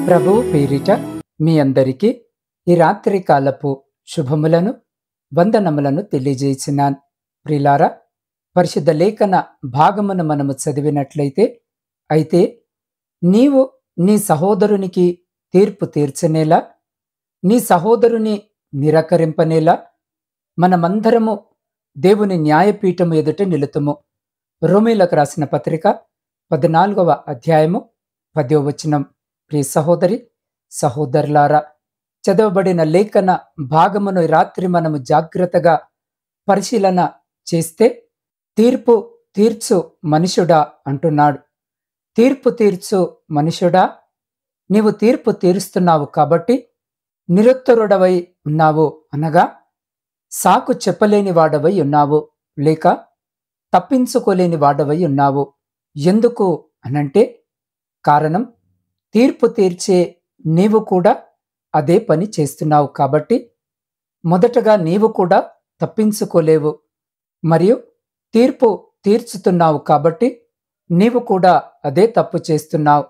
ప్రభువు పేరిట మీ అందరికీ ఈ రాత్రి కాలపు శుభములను వందనములను తెలియజేసినాను. ప్రిలారా, పరిశుద్ధ లేఖన భాగమును మనము చదివినట్లయితే, అయితే నీవు నీ సహోదరునికి తీర్పు తీర్చనేలా, నీ సహోదరుని నిరాకరింపనేలా మనమందరము దేవుని న్యాయపీఠము ఎదుట నిలుతుము. రోమీలకు రాసిన పత్రిక 14వ అధ్యాయము 10వ వచనం. ప్రియ సహోదరి సహోదరులారా, చదవబడిన లేఖన భాగమును రాత్రి మనము జాగ్రత్తగా పరిశీలన చేస్తే, తీర్పు తీర్చు మనుషుడా అంటున్నాడు. తీర్పు తీర్చు మనుషుడా, నీవు తీర్పు తీరుస్తున్నావు కాబట్టి నిరుత్తరుడవై ఉన్నావు, అనగా సాకు చెప్పలేని వాడవై ఉన్నావు, లేక తప్పించుకోలేని వాడవై ఉన్నావు. ఎందుకు అనంటే, కారణం తీర్పు తీర్చే నీవు కూడా అదే పని చేస్తున్నావు కాబట్టి మొదటగా నీవు కూడా తప్పించుకోలేవు, మరియు తీర్పు తీర్చుతున్నావు కాబట్టి నీవు కూడా అదే తప్పు చేస్తున్నావు.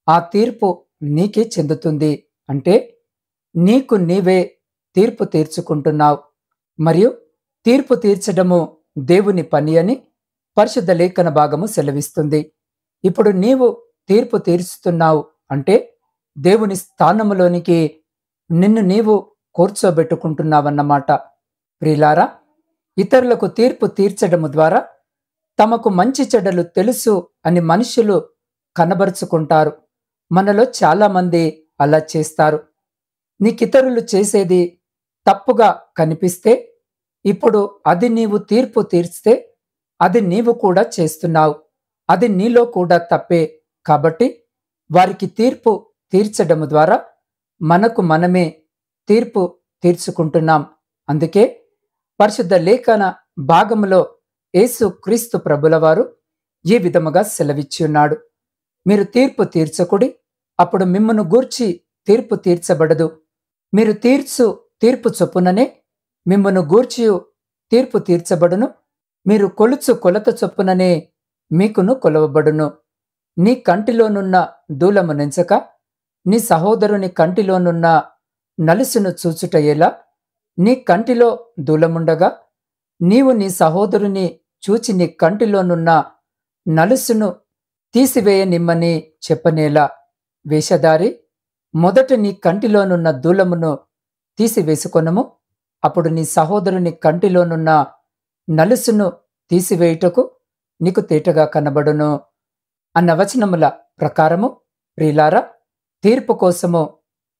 ఆ తీర్పు నీకే చెందుతుంది. అంటే నీకు నీవే తీర్పు తీర్చుకుంటున్నావు. మరియు తీర్పు తీర్చడము దేవుని పని అని పరిశుద్ధ లేఖన భాగము సెలవిస్తుంది. ఇప్పుడు నీవు తీర్పు తీర్చుతున్నావు అంటే దేవుని స్థానములోనికి నిన్ను నీవు కూర్చోబెట్టుకుంటున్నావన్నమాట. ప్రియులారా, ఇతరులకు తీర్పు తీర్చడము ద్వారా తమకు మంచి చెడ్డలు తెలుసు అని మనుషులు కనబరుచుకుంటారు. మనలో చాలామంది అలా చేస్తారు. నీకితరులు చేసేది తప్పుగా కనిపిస్తే, ఇప్పుడు అది నీవు తీర్పు తీర్స్తే అది నీవు కూడా చేస్తున్నావు, అది నీలో కూడా తప్పే. కాబట్టి వారికి తీర్పు తీర్చడము ద్వారా మనకు మనమే తీర్పు తీర్చుకుంటున్నాం. అందుకే పరిశుద్ధ లేఖన భాగములో యేసు క్రీస్తు ప్రభుల వారు ఈ విధముగా సెలవిచ్చి ఉన్నాడు. మీరు తీర్పు తీర్చకుడి, అప్పుడు మిమ్మును గూర్చి తీర్పు తీర్చబడదు. మీరు తీర్చు తీర్పు చొప్పుననే మిమ్మును గూర్చి తీర్పు తీర్చబడును. మీరు కొలుచు కొలత చొప్పుననే మీకును కొలవబడును. నీ కంటిలోనున్న దూలము నెంచక నీ సహోదరుని కంటిలోనున్న నలుసును చూచుట ఎలా? నీ కంటిలో దూలముండగా నీవు నీ సహోదరుని చూచి నీ కంటిలోనున్న నలుసును తీసివేయనిమ్మని చెప్పనేలా? వేషధారి, మొదట నీ కంటిలోనున్న దూలమును తీసివేసుకొనుము, అప్పుడు నీ సహోదరుని కంటిలోనున్న నలుసును తీసివేయుటకు నీకు తేటగా కనబడును అన్న వచనముల ప్రకారము, ప్రియులారా, తీర్పు కోసము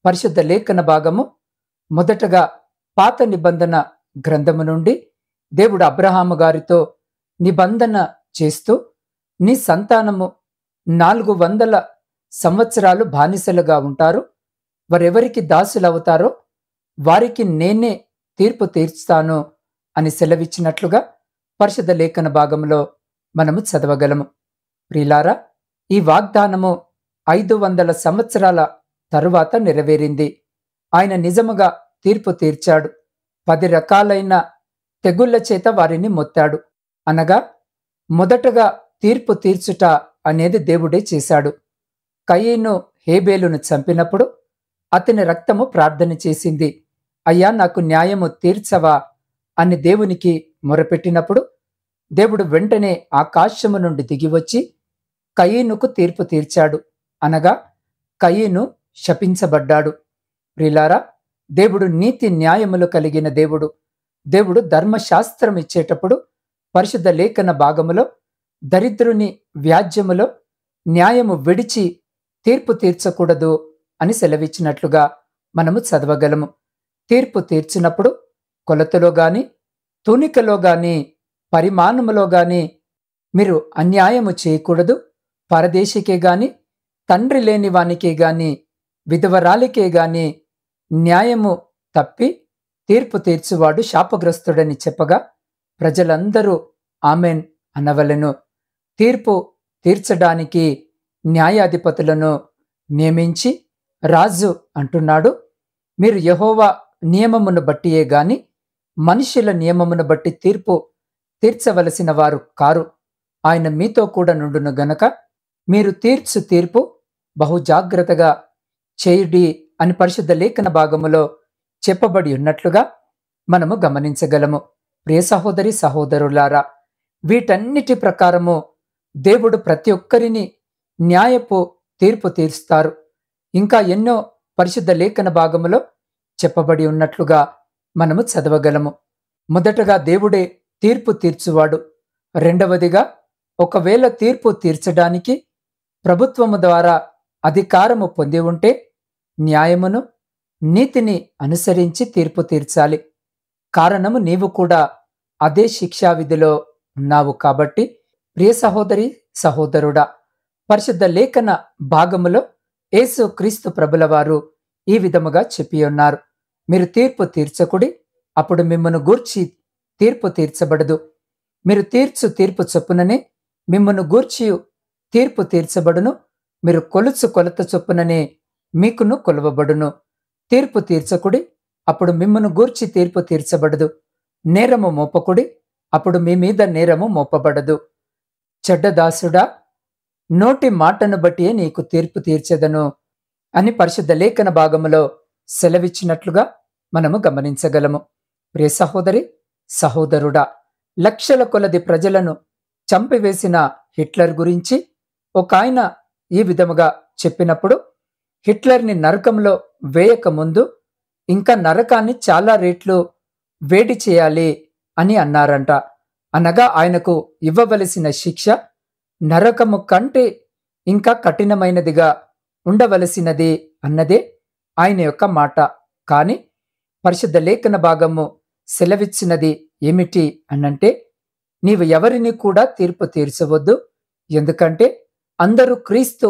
పరిశుద్ధ లేఖన భాగము మొదటగా పాత నిబంధన గ్రంథము నుండి దేవుడు అబ్రహాము గారితో నిబంధన చేస్తూ, నీ సంతానము 400 సంవత్సరాలు బానిసలుగా ఉంటారు, వారెవరికి దాసులవుతారో వారికి నేనే తీర్పు తీర్చుతాను అని సెలవిచ్చినట్లుగా పరిశుద్ధ లేఖన భాగంలో మనము చదవగలము. ప్రియులారా, ఈ వాగ్దానము 500 సంవత్సరాల తరువాత నెరవేరింది. ఆయన నిజముగా తీర్పు తీర్చాడు. 10 రకాలైన తెగుళ్ల చేత వారిని మొత్తాడు. అనగా మొదటగా తీర్పు తీర్చుట అనేది దేవుడే చేశాడు. కయీను హేబేలును చంపినప్పుడు అతని రక్తము ప్రార్థన చేసింది. అయ్యా, నాకు న్యాయము తీర్చవా అని దేవునికి మొరపెట్టినప్పుడు దేవుడు వెంటనే ఆకాశము నుండి దిగివచ్చి కయీనుకు తీర్పు తీర్చాడు. అనగా కయీను శపించబడ్డాడు. ప్రియులారా, దేవుడు నీతి న్యాయములు కలిగిన దేవుడు. దేవుడు ధర్మశాస్త్రం ఇచ్చేటప్పుడు పరిశుద్ధ లేఖన భాగములో దరిద్రుని వ్యాజ్యములో న్యాయము విడిచి తీర్పు తీర్చకూడదు అని సెలవిచ్చినట్లుగా మనము చదవగలము. తీర్పు తీర్చినప్పుడు కొలతలో గాని, తునికలో గాని, పరిమాణములో గాని మీరు అన్యాయము చేయకూడదు. పరదేశికే గాని, తండ్రి లేని వానికే గాని, విధవరాలికే గాని న్యాయము తప్పి తీర్పు తీర్చువాడు శాపగ్రస్తుడని చెప్పగా ప్రజలందరూ ఆమెన్ అనవలెను. తీర్పు తీర్చడానికి న్యాయాధిపతులను నియమించి రాజు అంటున్నాడు, మీరు యెహోవా నియమమును బట్టియే గాని మనుషుల నియమమును బట్టి తీర్పు తీర్చవలసిన వారు కారు. ఆయన మీతో కూడా నుండును గనక మీరు తీర్చు తీర్పు బహు జాగ్రత్తగా చేయుడి అని పరిశుద్ధ లేఖన భాగములో చెప్పబడి ఉన్నట్లుగా మనము గమనించగలము. ప్రియ సహోదరి సహోదరులారా, వీటన్నిటి ప్రకారము దేవుడు ప్రతి ఒక్కరిని న్యాయపు తీర్పు తీరుస్తారు. ఇంకా ఎన్నో పరిశుద్ధ లేఖన భాగములో చెప్పబడి ఉన్నట్లుగా మనము చదవగలము. మొదటగా దేవుడే తీర్పు తీర్చువాడు. రెండవదిగా, ఒకవేళ తీర్పు తీర్చడానికి ప్రభుత్వము ద్వారా అధికారము పొంది ఉంటే న్యాయమును నీతిని అనుసరించి తీర్పు తీర్చాలి. కారణము నీవు కూడా అదే శిక్షావిధిలో ఉన్నావు కాబట్టి ప్రియ సహోదరి సహోదరుడా, పరిశుద్ధ లేఖన భాగములో యేసు క్రీస్తు ప్రభుల వారు ఈ విధముగా చెప్పి ఉన్నారు. మీరు తీర్పు తీర్చకుడి, అప్పుడు మిమ్మను గూర్చి తీర్పు తీర్చబడదు. మీరు తీర్చు తీర్పు చొప్పుననే మిమ్మను గూర్చి తీర్పు తీర్చబడును. మీరు కొలుచు కొలత చొప్పుననే మీకును కొలవబడును. తీర్పు తీర్చకుడి, అప్పుడు మిమ్మను గూర్చి తీర్పు తీర్చబడదు. నేరము మోపకుడి, అప్పుడు మీ మీద నేరము మోపబడదు. చెడ్డదాసుడా, నోటి మాటను బట్టియే నీకు తీర్పు తీర్చెదను అని పరిశుద్ధ లేఖన భాగములో సెలవిచ్చినట్లుగా మనము గమనించగలము. ప్రియ సహోదరి సహోదరుడా, లక్షల కొలది ప్రజలను చంపివేసిన హిట్లర్ గురించి ఒక ఆయన ఈ విధముగా చెప్పినప్పుడు, హిట్లర్ని నరకంలో వేయక ముందు ఇంకా నరకాన్ని చాలా రేట్లు వేడి చేయాలి అని అన్నారంట. అనగా ఆయనకు ఇవ్వవలసిన శిక్ష నరకము కంటే ఇంకా కఠినమైనదిగా ఉండవలసినది అన్నదే ఆయన యొక్క మాట. కాని పరిశుద్ధ లేఖన భాగము సెలవిచ్చినది ఏమిటి అనంటే, నీవు ఎవరిని కూడా తీర్పు తీర్చవద్దు, ఎందుకంటే అందరూ క్రీస్తు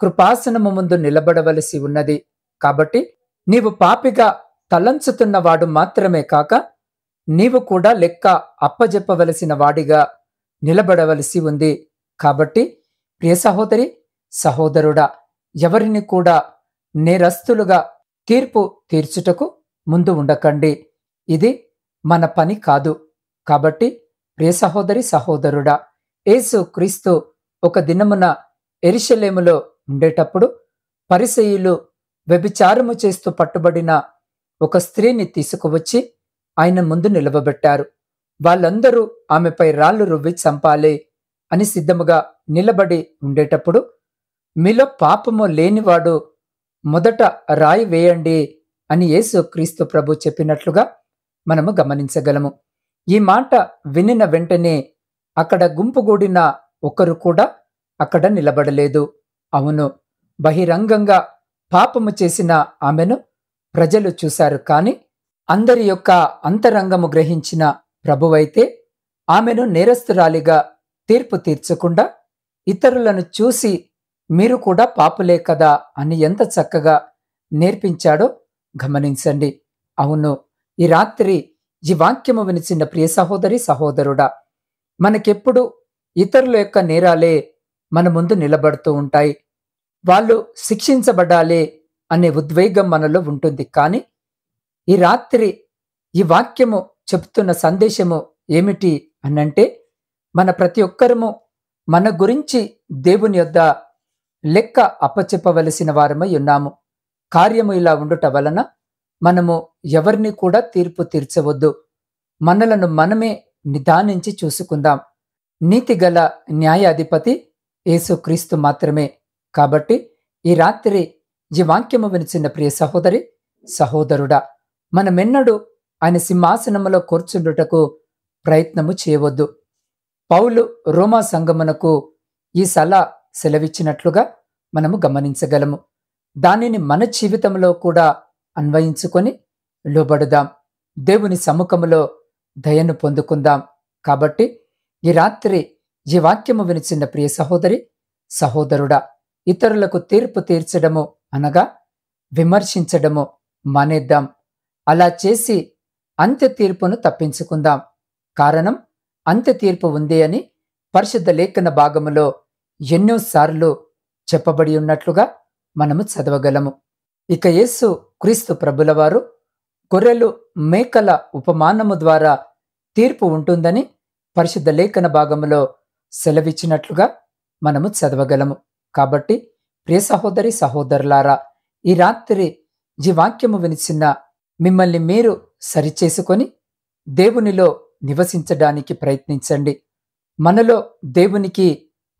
కృపాసనము ముందు నిలబడవలసి ఉన్నది. కాబట్టి నీవు పాపిగా తలంచుతున్నవాడు మాత్రమే కాక నీవు కూడా లెక్క అప్పజెప్పవలసిన వాడిగా నిలబడవలసి ఉంది. కాబట్టి ప్రియ సహోదరి సహోదరుడా, ఎవరిని కూడా నేరస్తులుగా తీర్పు తీర్చుటకు ముందు ఉండకండి. ఇది మన పని కాదు. కాబట్టి ప్రియ సహోదరి సహోదరుడా, యేసు క్రీస్తు ఒక దినమున యెరూషలేములో ఉండేటప్పుడు పరిసయ్యులు వ్యభిచారము చేస్తూ పట్టుబడిన ఒక స్త్రీని తీసుకువచ్చి ఆయన ముందు నిలవబెట్టారు. వాళ్ళందరూ ఆమెపై రాళ్లు రువ్వి చంపాలి అని సిద్ధముగా నిలబడి ఉండేటప్పుడు, మీలో పాపము లేనివాడు మొదట రాయి వేయండి అని యేసు క్రీస్తు ప్రభు చెప్పినట్లుగా మనము గమనించగలము. ఈ మాట వినిన వెంటనే అక్కడ గుంపుగూడిన ఒకరు కూడా అక్కడ నిలబడలేదు. అవును, బహిరంగంగా పాపము చేసిన ఆమెను ప్రజలు చూశారు. కాని అందరి యొక్క అంతరంగము గ్రహించిన ప్రభువైతే ఆమెను నేరస్తురాలిగా తీర్పు తీర్చకుండా ఇతరులను చూసి మీరు కూడా పాపులే కదా అని ఎంత చక్కగా నేర్పించాడో గమనించండి. అవును, ఈ రాత్రి ఈ వాక్యము వినిచిన ప్రియ సహోదరి సహోదరుడా, మనకెప్పుడు ఇతరుల యొక్క నేరాలే మన ముందు నిలబడుతూ ఉంటాయి. వాళ్ళు శిక్షించబడాలి అనే ఉద్వేగం మనలో ఉంటుంది. కానీ ఈ రాత్రి ఈ వాక్యము చెప్తున్న సందేశము ఏమిటి అనంటే, మన ప్రతి ఒక్కరము మన గురించి దేవుని యొద్ద లెక్క అప్పచెప్పవలసిన వారమై ఉన్నాము. కార్యము ఇలా ఉండుట వలన మనము ఎవరిని కూడా తీర్పు తీర్చవద్దు. మనలను మనమే నిదానించి చూసుకుందాం. నీతిగల న్యాయాధిపతి యేసుక్రీస్తు మాత్రమే. కాబట్టి ఈ రాత్రి ఈ వాక్యము వినిచిన ప్రియ సహోదరి సహోదరుడా, మనమెన్నడూ ఆయన సింహాసనములో కూర్చుండుటకు ప్రయత్నము చేయవద్దు. పౌలు రోమా సంఘమునకు ఈ సలహా సెలవిచ్చినట్లుగా మనము గమనించగలము. దానిని మన జీవితంలో కూడా అన్వయించుకొని లోబడుదాం. దేవుని సముఖములో దయను పొందుకుందాం. కాబట్టి ఈ రాత్రి ఈ వాక్యము వినిచిన ప్రియ సహోదరి సహోదరుడా, ఇతరులకు తీర్పు తీర్చడము అనగా విమర్శించడము మానేద్దాం. అలా చేసి అంత్య తీర్పును తప్పించుకుందాం. కారణం అంత్య తీర్పు ఉంది అని పరిశుద్ధ లేఖన భాగములో ఎన్నోసార్లు చెప్పబడి ఉన్నట్లుగా మనము చదవగలము. ఇక యేసు క్రీస్తు ప్రభులవారు గొర్రెలు మేకల ఉపమానము ద్వారా తీర్పు ఉంటుందని పరిశుద్ధ లేఖన భాగములో సెలవిచ్చినట్లుగా మనము చదవగలము. కాబట్టి ప్రియ సహోదరి సహోదరులారా, ఈ రాత్రి ఈ వాక్యము వినిచిన మిమ్మల్ని మీరు సరిచేసుకొని దేవునిలో నివసించడానికి ప్రయత్నించండి. మనలో దేవునికి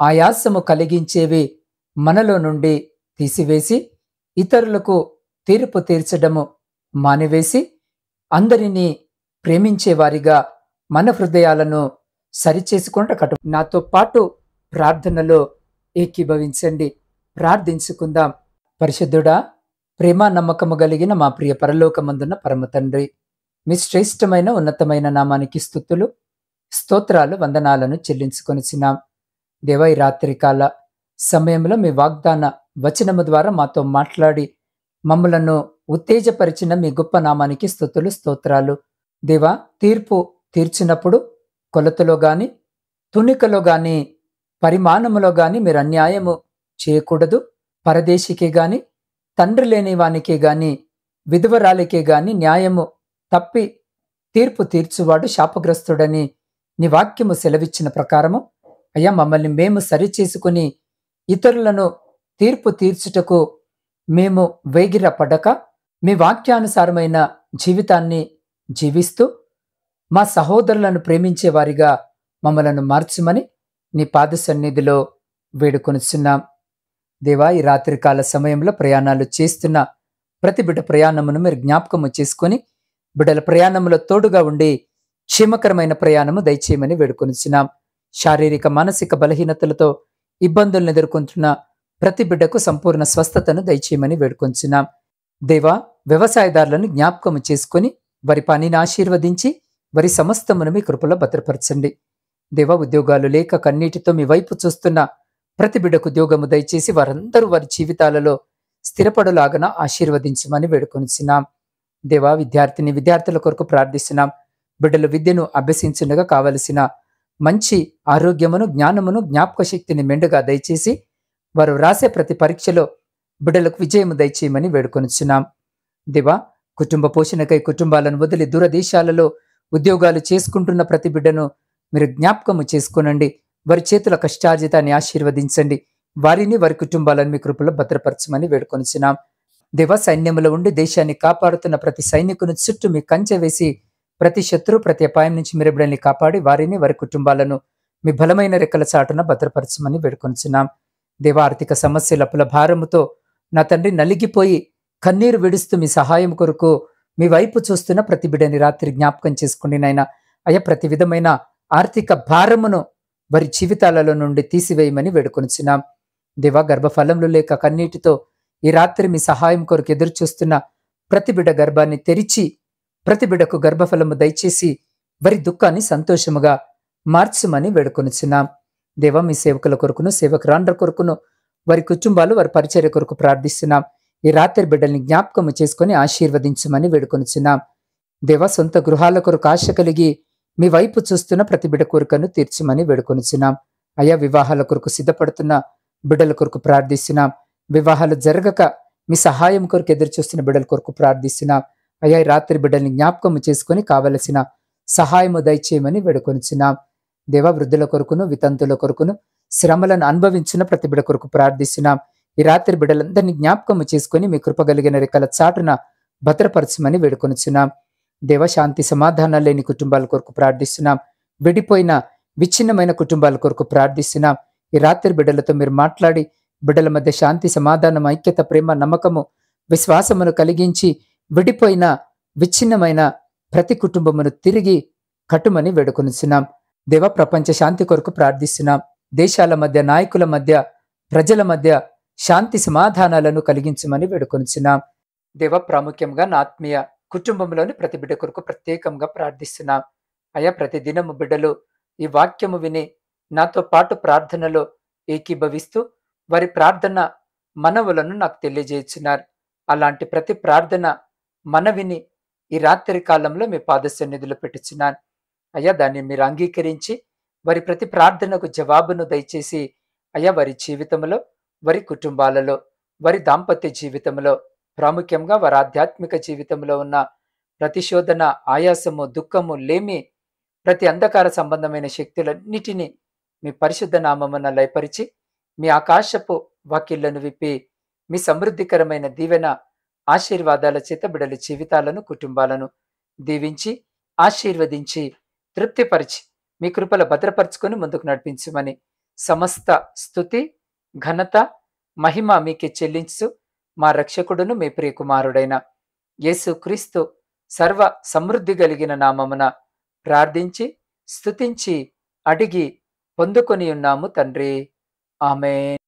ఆయాసము కలిగించేవి మనలో నుండి తీసివేసి ఇతరులకు తీర్పు తీర్చడము మానివేసి అందరినీ ప్రేమించేవారిగా మన హృదయాలను సరిచేసుకుంటూ నాతో పాటు ప్రార్థనలో ఏకీభవించండి. ప్రార్థించుకుందాం. పరిశుద్ధుడా, ప్రేమ నమ్మకము కలిగిన మా ప్రియ పరలోకమందున్న పరమ తండ్రి, మీ శ్రేష్టమైన ఉన్నతమైన నామానికి స్తుతులు స్తోత్రాలు వందనాలను చెల్లించుకొనిచున్నాం. దేవా, ఈ రాత్రికాల సమయంలో మీ వాగ్దాన వచనము ద్వారా మాతో మాట్లాడి మమ్మలను ఉత్తేజపరిచిన మీ గొప్ప నామానికి స్తుతులు స్తోత్రాలు. దేవా, తీర్పు తీర్చినప్పుడు కొలతలో గాని తునికలో గాని పరిమాణములో గాని మీరు అన్యాయము చేయకూడదు. పరదేశికే గాని తండ్రి లేని వానికే గాని విధవరాలికే గాని న్యాయము తప్పి తీర్పు తీర్చువాడు శాపగ్రస్తుడని నీ వాక్యము సెలవిచ్చిన ప్రకారము అయ్యా, మమ్మల్ని మేము సరిచేసుకుని ఇతరులను తీర్పు తీర్చుటకు మేము వేగిర పడక మీ వాక్యానుసారమైన జీవితాన్ని జీవిస్తూ మా సహోదరులను ప్రేమించే వారిగా మమ్మలను మార్చుమని నీ పాద సన్నిధిలో వేడుకొనిచున్నాం. దేవా, ఈ రాత్రికాల సమయంలో ప్రయాణాలు చేస్తున్న ప్రతి బిడ్డ ప్రయాణమును మీరు జ్ఞాపకము చేసుకొని బిడ్డల ప్రయాణంలో తోడుగా ఉండి క్షేమకరమైన ప్రయాణము దయచేయమని వేడుకొనిచున్నాం. శారీరక మానసిక బలహీనతలతో ఇబ్బందులను ఎదుర్కొంటున్న ప్రతి బిడ్డకు సంపూర్ణ స్వస్థతను దయచేయమని వేడుకొంచున్నాం. దేవా, వ్యవసాయదారులను జ్ఞాపకము చేసుకొని వారి పనిని ఆశీర్వదించి వారి సమస్తమును మీ కృపలో భద్రపరచండి. దేవా, ఉద్యోగాలు లేక కన్నీటితో మీ వైపు చూస్తున్న ప్రతి బిడ్డకు ఉద్యోగము దయచేసి వారందరూ వారి జీవితాలలో స్థిరపడులాగన ఆశీర్వదించమని వేడుకొనిచున్నాం. దేవా, విద్యార్థుల కొరకు ప్రార్థిస్తున్నాం. బిడ్డలు విద్యను అభ్యసించుండగా కావలసిన మంచి ఆరోగ్యమును జ్ఞానమును జ్ఞాపక శక్తిని మెండుగా దయచేసి వారు రాసే ప్రతి పరీక్షలో బిడ్డలకు విజయము దయచేయమని వేడుకొనిచున్నాం. దేవా, కుటుంబ పోషణకై కుటుంబాలను వదిలి దూరదేశాలలో ఉద్యోగాలు చేసుకుంటున్న ప్రతి బిడ్డను మీరు జ్ఞాపకము చేసుకునండి. వారి చేతుల కష్టార్జితాన్ని ఆశీర్వదించండి. వారిని వారి కుటుంబాలను మీ కృపలో భద్రపరచమని వేడుకొనిచున్నాం. దేవా, సైన్యములో ఉండి దేశాన్ని కాపాడుతున్న ప్రతి సైనికుని చుట్టూ మీ కంచె వేసి ప్రతి శత్రు ప్రతి అపాయం నుంచి మీరు బిడ్డల్ని కాపాడి వారిని వారి కుటుంబాలను మీ బలమైన రెక్కల చాటున భద్రపరచమని వేడుకొనిచున్నాం. దేవా, ఆర్థిక సమస్యల అప్పుల భారముతో నా తండ్రి నలిగిపోయి కన్నీరు విడుస్తూ మీ సహాయం కొరకు మీ వైపు చూస్తున్న ప్రతి బిడ్డని రాత్రి జ్ఞాపకం చేసుకోండి నాయన. అయ్యా, ప్రతి విధమైన ఆర్థిక భారమును వారి జీవితాలలో నుండి తీసివేయమని వేడుకొనిచున్నాం. దేవా, గర్భఫలంలో లేక కన్నీటితో ఈ రాత్రి మీ సహాయం కొరకు ఎదురు చూస్తున్న ప్రతి బిడ్డ గర్భాన్ని తెరిచి ప్రతి బిడ్డకు గర్భఫలము దయచేసి వారి దుఃఖాన్ని సంతోషముగా మార్చుమని వేడుకొనిచున్నాం. దేవా, మీ సేవకుల కొరకును సేవకురాండ్ర కొరకును వారి కుటుంబాలు వారి పరిచర్య కొరకు ప్రార్థిస్తున్నాం. ఈ రాత్రి బిడ్డల్ని జ్ఞాపకము చేసుకొని ఆశీర్వదించమని వేడుకొనిచున్నాం. దేవా, సొంత గృహాల కొరకు ఆశ కలిగి మీ వైపు చూస్తున్న ప్రతి బిడ్డ కోరికను తీర్చమని వేడుకొనిచున్నాం. అయ్యా, వివాహాల కొరకు సిద్ధపడుతున్న బిడ్డల కొరకు ప్రార్థిస్తున్నాం. వివాహాలు జరగక మీ సహాయం కొరకు ఎదురు చూస్తున్న బిడ్డల కొరకు ప్రార్థిస్తున్నాం. అయ్యా, ఈ రాత్రి బిడ్డల్ని జ్ఞాపకము చేసుకొని కావలసిన సహాయము దయచేయమని వేడుకొనిచున్నాం. దేవా, వృద్ధుల కొరకును వితంతుల కొరకును శ్రమలను అనుభవించిన ప్రతి బిడ్డ కొరకు ప్రార్థిస్తున్నాం. ఈ రాత్రి బిడ్డలందరినీ జ్ఞాపకము చేసుకొని మీ కృపగలిగిన రెక్కల చాటున భద్రపరచమని వేడుకొనిచున్నాం. దేవ, శాంతి సమాధానాలు లేని కుటుంబాల కొరకు ప్రార్థిస్తున్నాం. విడిపోయిన విచ్ఛిన్నమైన కుటుంబాల కొరకు ప్రార్థిస్తున్నాం. ఈ రాత్రి బిడ్డలతో మీరు మాట్లాడి బిడ్డల మధ్య శాంతి సమాధానం ఐక్యత ప్రేమ నమ్మకము విశ్వాసమును కలిగించి విడిపోయిన విచ్ఛిన్నమైన ప్రతి కుటుంబమును తిరిగి కట్టుమని వేడుకొనిచున్నాం. దేవ, ప్రపంచ శాంతి కొరకు ప్రార్థిస్తున్నాం. దేశాల మధ్య నాయకుల మధ్య ప్రజల మధ్య శాంతి సమాధానాలను కలిగించమని వేడుకొనిచున్నాం. దేవ, ప్రాముఖ్యంగా నా ఆత్మీయ కుటుంబంలోని ప్రతి బిడ్డ కొరకు ప్రత్యేకంగా ప్రార్థిస్తున్నాం. అయ్యా, ప్రతి దినము బిడ్డలు ఈ వాక్యము విని నాతో పాటు ప్రార్థనలో ఏకీభవిస్తూ వారి ప్రార్థన మనవులను నాకు తెలియజేస్తున్నారు. అలాంటి ప్రతి ప్రార్థన మనవిని ఈ రాత్రి కాలంలో మీ పాద సన్నిధిలో పెట్టుచున్నాను. అయ్యా, దాన్ని మీరు అంగీకరించి వారి ప్రతి ప్రార్థనకు జవాబును దయచేసి అయ్యా, వారి జీవితంలో వారి కుటుంబాలలో వారి దాంపత్య జీవితంలో ప్రాముఖ్యంగా వారి ఆధ్యాత్మిక జీవితంలో ఉన్న ప్రతిశోధన ఆయాసము దుఃఖము లేమి ప్రతి అంధకార సంబంధమైన శక్తులన్నిటినీ మీ పరిశుద్ధ నామమున లయపరిచి మీ ఆకాశపు వాకిళ్లను విప్పి మీ సమృద్ధికరమైన దీవెన ఆశీర్వాదాల చేత బిడల జీవితాలను, కుటుంబాలను దీవించి, ఆశీర్వదించి, తృప్తిపరిచి, మీ కృపల భద్రపరుచుకొని ముందుకు నడిపించమని సమస్త స్తుతి, ఘనత, మహిమ మీకే చెల్లించు మా రక్షకుడును మీ ప్రియకుమారుడైన యేసుక్రీస్తు సర్వ సమృద్ధి కలిగిన నామమున ప్రార్థించి, స్తుతించి, అడిగి పొందుకొని ఉన్నాము తండ్రి. ఆమేన్.